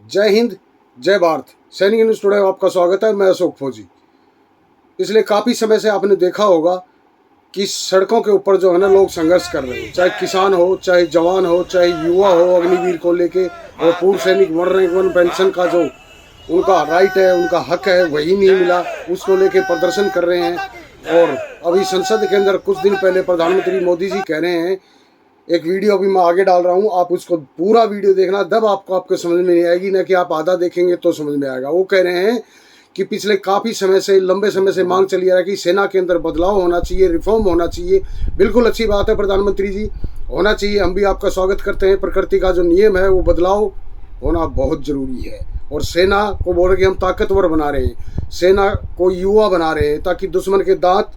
जय हिंद, जय भारत। सैनिक न्यूज़ टुडे में आपका स्वागत है। मैं अशोक फौजी। पिछले काफ़ी समय से आपने देखा होगा कि सड़कों के ऊपर जो है ना लोग संघर्ष कर रहे हैं, चाहे किसान हो, चाहे जवान हो, चाहे युवा हो, अग्निवीर को लेके और पूर्व सैनिक वन पेंशन का जो उनका राइट है, उनका हक है, वही नहीं मिला, उसको लेके प्रदर्शन कर रहे हैं। और अभी संसद के अंदर कुछ दिन पहले प्रधानमंत्री मोदी जी कह रहे हैं, एक वीडियो अभी मैं आगे डाल रहा हूँ, आप उसको पूरा वीडियो देखना, तब आपको समझ में नहीं आएगी, ना कि आप आधा देखेंगे तो समझ में आएगा। वो कह रहे हैं कि पिछले काफ़ी समय से, लंबे समय से मांग चली आ रहा है कि सेना के अंदर बदलाव होना चाहिए, रिफॉर्म होना चाहिए। बिल्कुल अच्छी बात है प्रधानमंत्री जी, होना चाहिए, हम भी आपका स्वागत करते हैं। प्रकृति का जो नियम है वो बदलाव होना बहुत ज़रूरी है। और सेना को बोल रहे कि हम ताकतवर बना रहे हैं, सेना को युवा बना रहे हैं ताकि दुश्मन के दांत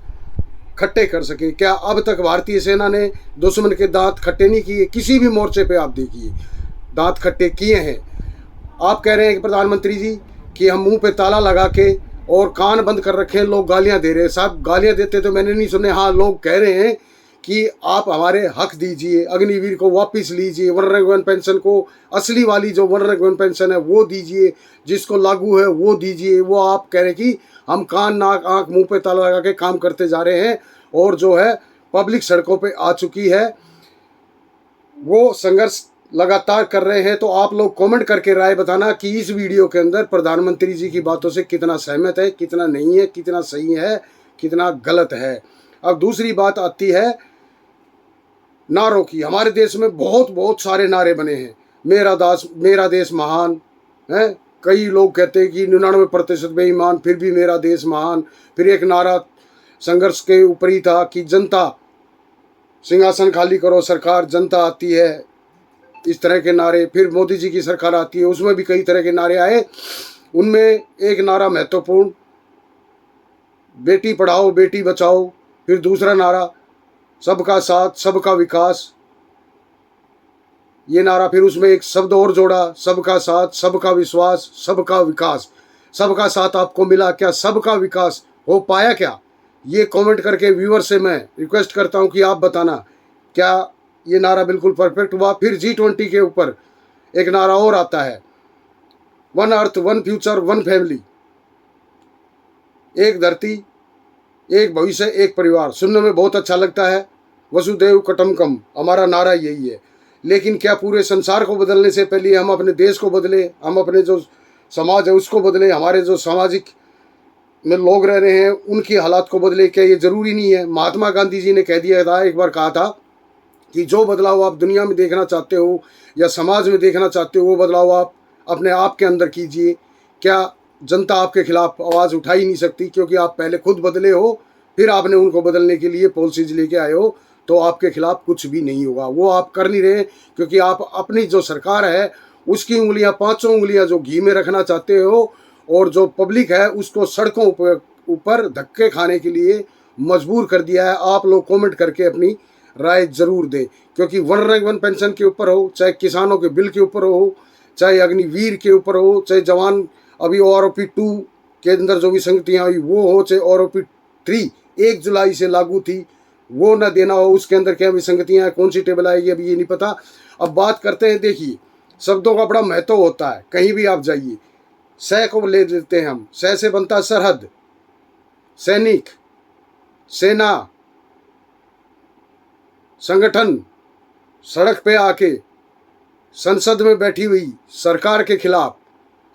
खट्टे कर सके। क्या अब तक भारतीय सेना ने दुश्मन के दांत खट्टे नहीं किए? किसी भी मोर्चे पे आप देखिए, दांत खट्टे किए हैं। आप कह रहे हैं कि प्रधानमंत्री जी कि हम मुंह पे ताला लगा के और कान बंद कर रखे हैं, लोग गालियां दे रहे हैं। साहब, गालियां देते तो मैंने नहीं सुने। हाँ, लोग कह रहे हैं कि आप हमारे हक दीजिए, अग्निवीर को वापस लीजिए, वन पेंशन को, असली वाली जो वन पेंशन है वो दीजिए, जिसको लागू है वो दीजिए। वो आप कह रहे हैं कि हम कान नाक आंख मुंह पे ताला लगा के काम करते जा रहे हैं, और जो है पब्लिक सड़कों पे आ चुकी है, वो संघर्ष लगातार कर रहे हैं। तो आप लोग कमेंट करके राय बताना कि इस वीडियो के अंदर प्रधानमंत्री जी की बातों से कितना सहमत है, कितना नहीं है, कितना सही है, कितना गलत है। अब दूसरी बात आती है नारों की। हमारे देश में बहुत बहुत सारे नारे बने हैं। मेरा देश महान है। कई लोग कहते हैं कि 99% बेईमान, फिर भी मेरा देश महान। फिर एक नारा संघर्ष के ऊपर ही था कि जनता सिंहासन खाली करो, सरकार जनता आती है, इस तरह के नारे। फिर मोदी जी की सरकार आती है, उसमें भी कई तरह के नारे आए। उनमें एक नारा महत्वपूर्ण, बेटी पढ़ाओ बेटी बचाओ। फिर दूसरा नारा सबका साथ सबका विकास, ये नारा। फिर उसमें एक शब्द और जोड़ा, सबका साथ सबका विश्वास सबका विकास। सबका साथ आपको मिला, क्या सबका विकास हो पाया क्या? ये कमेंट करके व्यूअर से मैं रिक्वेस्ट करता हूं कि आप बताना, क्या ये नारा बिल्कुल परफेक्ट हुआ? फिर G20 के ऊपर एक नारा और आता है, one earth one future one family, एक धरती एक भविष्य एक परिवार। सुनने में बहुत अच्छा लगता है, वसुदेव कुटुंबकम, हमारा नारा यही है। लेकिन क्या पूरे संसार को बदलने से पहले हम अपने देश को बदले, हम अपने जो समाज है उसको बदले, हमारे जो सामाजिक में लोग रह रहे हैं उनकी हालात को बदले? क्या ये ज़रूरी नहीं है? महात्मा गांधी जी ने कह दिया था, एक बार कहा था कि जो बदलाव आप दुनिया में देखना चाहते हो या समाज में देखना चाहते हो, वो बदलाव आप अपने आप के अंदर कीजिए। क्या जनता आपके खिलाफ आवाज़ उठा ही नहीं सकती? क्योंकि आप पहले खुद बदले हो, फिर आपने उनको बदलने के लिए पॉलिसीज लेके आए हो, तो आपके खिलाफ कुछ भी नहीं होगा। वो आप कर नहीं रहे, क्योंकि आप अपनी जो सरकार है उसकी उंगलियां, पांचों उंगलियां जो घी में रखना चाहते हो, और जो पब्लिक है उसको सड़कों ऊपर धक्के खाने के लिए मजबूर कर दिया है। आप लोग कमेंट करके अपनी राय जरूर दें, क्योंकि वन पेंशन के ऊपर हो, चाहे किसानों के बिल के ऊपर हो, चाहे अग्निवीर के ऊपर हो, चाहे जवान अभी OROP-2 के अंदर जो विसंगतियाँ हुई वो हो, चाहे OROP-3 1 जुलाई से लागू थी वो न देना हो, उसके अंदर क्या विसंगतियाँ हैं, कौन सी टेबल आएगी अभी ये नहीं पता। अब बात करते हैं, देखिए शब्दों का बड़ा महत्व होता है। कहीं भी आप जाइए, सह को ले लेते हैं हम, सह से बनता सरहद, सैनिक, सेना, संगठन। सड़क पे आके संसद में बैठी हुई सरकार के खिलाफ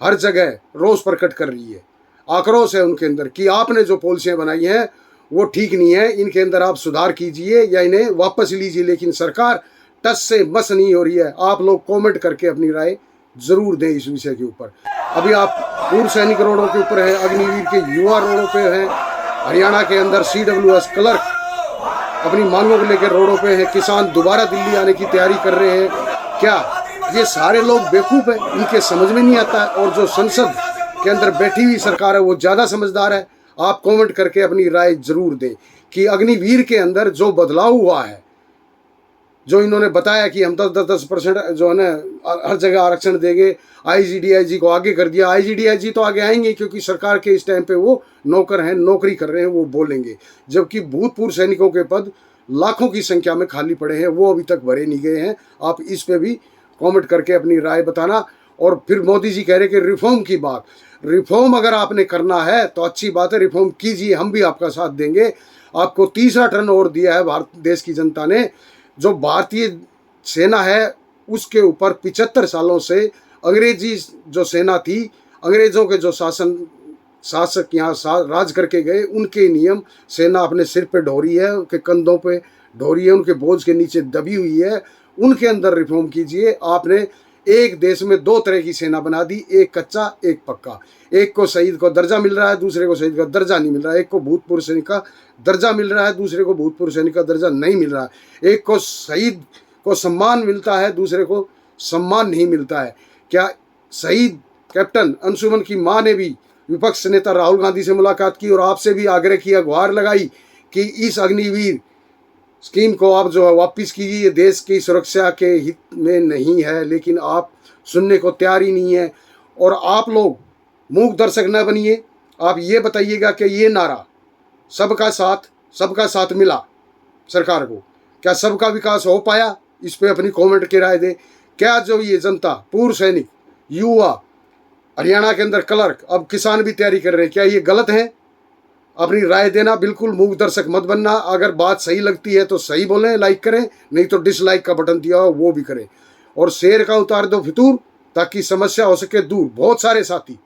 हर जगह रोष प्रकट कर रही है, आक्रोश है उनके अंदर कि आपने जो पॉलिसियां बनाई हैं वो ठीक नहीं है, इनके अंदर आप सुधार कीजिए या इन्हें वापस लीजिए। लेकिन सरकार टस से मस नहीं हो रही है। आप लोग कमेंट करके अपनी राय जरूर दें इस विषय के ऊपर। अभी आप पूर्व सैनिक रोडों के ऊपर हैं, अग्निवीर के युवा रोडों पे हैं, हरियाणा के अंदर CWS क्लर्क अपनी मांगों को लेकर रोडों पे हैं, किसान दोबारा दिल्ली आने की तैयारी कर रहे हैं। क्या ये सारे लोग बेवकूफ़ हैं? इनके समझ में नहीं आता है? और जो संसद के अंदर बैठी हुई सरकार है वो ज़्यादा समझदार है? आप कमेंट करके अपनी राय जरूर दें कि अग्निवीर के अंदर जो बदलाव हुआ है, जो इन्होंने बताया कि हम 10% जो है ना हर जगह आरक्षण देंगे, IGDIG को आगे कर दिया। IGDIG तो आगे आएंगे क्योंकि सरकार के इस टाइम पे वो नौकर हैं, नौकरी कर रहे हैं, वो बोलेंगे। जबकि भूतपूर्व सैनिकों के पद लाखों की संख्या में खाली पड़े हैं, वो अभी तक भरे नहीं गए हैं। आप इस पे भी कमेंट करके अपनी राय बताना। और फिर मोदी जी कह रहे कि रिफॉर्म की बात। रिफॉर्म अगर आपने करना है तो अच्छी बात है, रिफॉर्म कीजिए, हम भी आपका साथ देंगे। आपको तीसरा टर्न और दिया है भारत देश की जनता ने। जो भारतीय सेना है उसके ऊपर 75 सालों से अंग्रेजी जो सेना थी, अंग्रेजों के जो शासक यहाँ राज करके गए, उनके नियम सेना अपने सिर पे ढोरी है, उनके कंधों पे ढोरी है, उनके बोझ के नीचे दबी हुई है। उनके अंदर रिफॉर्म कीजिए। आपने एक देश में दो तरह की सेना बना दी, एक कच्चा एक पक्का। एक को शहीद को दर्जा मिल रहा है, दूसरे को शहीद का दर्जा नहीं मिल रहा है। एक को भूतपूर्व सैनिक का दर्जा मिल रहा है, दूसरे को भूतपूर्व सैनिक का दर्जा नहीं मिल रहा है। एक को शहीद को सम्मान मिलता है, दूसरे को सम्मान नहीं मिलता है। क्या शहीद कैप्टन अंशुमन की मां ने भी विपक्ष नेता राहुल गांधी से मुलाकात की और आपसे भी आग्रह किया, गुहार लगाई कि इस अग्निवीर स्कीम को आप जो है वापिस कीजिए, ये देश की सुरक्षा के हित में नहीं है। लेकिन आप सुनने को तैयार ही नहीं है। और आप लोग मूक दर्शक न बनिए। आप ये बताइएगा कि ये नारा सबका साथ मिला सरकार को, क्या सबका विकास हो पाया? इस पे अपनी कमेंट की राय दें। क्या जो ये जनता, पूर्व सैनिक, युवा, हरियाणा के अंदर क्लर्क, अब किसान भी तैयारी कर रहे हैं, क्या ये गलत है? अपनी राय देना, बिल्कुल मूक दर्शक मत बनना। अगर बात सही लगती है तो सही बोलें, लाइक करें, नहीं तो डिसलाइक का बटन दिया हो वो भी करें। और शेर का उतार दो फितूर, ताकि समस्या हो सके दूर। बहुत सारे साथी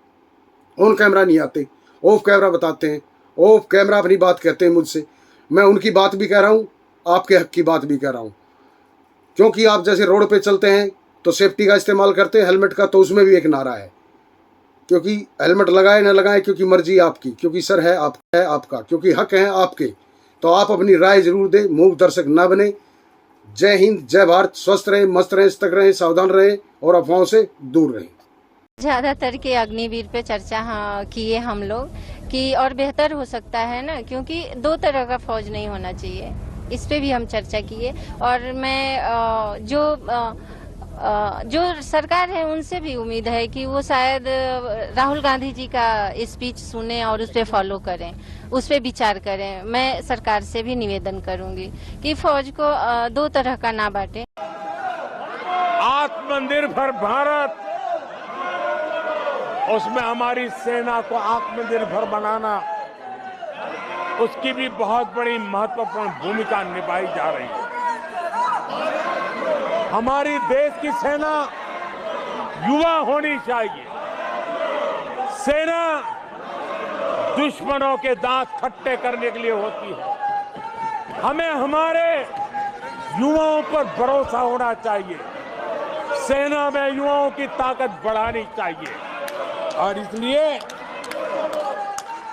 ऑन कैमरा नहीं आते, ऑफ कैमरा बताते हैं, ऑफ कैमरा अपनी बात कहते हैं मुझसे। मैं उनकी बात भी कह रहा हूँ, आपके हक की बात भी कह रहा हूँ। क्योंकि आप जैसे रोड पे चलते हैं तो सेफ्टी का इस्तेमाल करते हैं, हेलमेट का, तो उसमें भी एक नारा है, क्योंकि हेलमेट लगाए न लगाए, क्योंकि मर्जी आपकी, क्योंकि सर है आपका, क्योंकि हक है आपके। तो आप अपनी राय जरूर दें, मूक दर्शक ना बने। जय हिंद, जय भारत। स्वस्थ रहें, मस्त रहें, सतर्क रहें, सावधान रहें और अफवाहों से दूर रहें। ज्यादातर के अग्निवीर पे चर्चा किए हम लोग कि और बेहतर हो सकता है ना, क्योंकि दो तरह का फौज नहीं होना चाहिए, इस पे भी हम चर्चा किए। और मैं जो सरकार है उनसे भी उम्मीद है कि वो शायद राहुल गांधी जी का स्पीच सुने और उस पर फॉलो करें, उस पर विचार करें। मैं सरकार से भी निवेदन करूंगी कि फौज को दो तरह का ना बांटे। आत्मनिर्भर भारत, उसमें हमारी सेना को आत्मनिर्भर बनाना, उसकी भी बहुत बड़ी महत्वपूर्ण भूमिका निभाई जा रही है। हमारी देश की सेना युवा होनी चाहिए। सेना दुश्मनों के दांत खट्टे करने के लिए होती है। हमें हमारे युवाओं पर भरोसा होना चाहिए। सेना में युवाओं की ताकत बढ़ानी चाहिए और इसलिए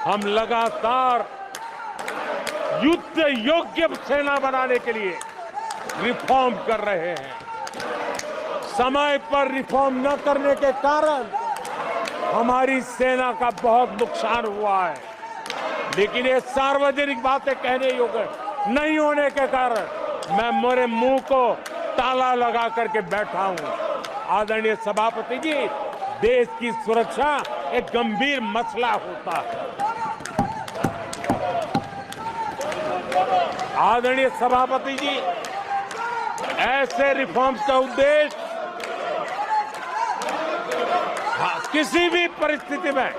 हम लगातार युद्ध योग्य सेना बनाने के लिए रिफॉर्म कर रहे हैं। समय पर रिफॉर्म न करने के कारण हमारी सेना का बहुत नुकसान हुआ है। लेकिन ये सार्वजनिक बातें कहने योग्य नहीं होने के कारण मैं मेरे मुंह को ताला लगा करके बैठा हूं। आदरणीय सभापति जी, देश की सुरक्षा एक गंभीर मसला होता है। आदरणीय सभापति जी, ऐसे रिफॉर्म्स का उद्देश्य किसी भी परिस्थिति में,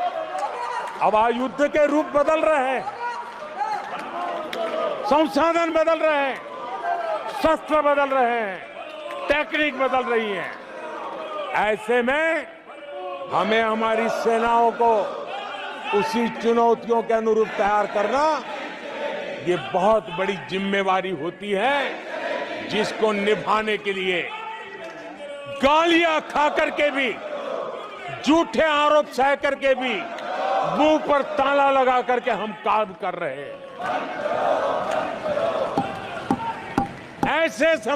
अब युद्ध के रूप बदल रहे हैं, संसाधन बदल रहे हैं, शस्त्र बदल रहे हैं, टेक्निक बदल रही है। ऐसे में हमें हमारी सेनाओं को उसी चुनौतियों के अनुरूप तैयार करना, ये बहुत बड़ी जिम्मेवारी होती है, जिसको निभाने के लिए गालियां खा करके भी, झूठे आरोप सह करके भी, मुंह पर ताला लगा करके हम काम कर रहे हैं। ऐसे समय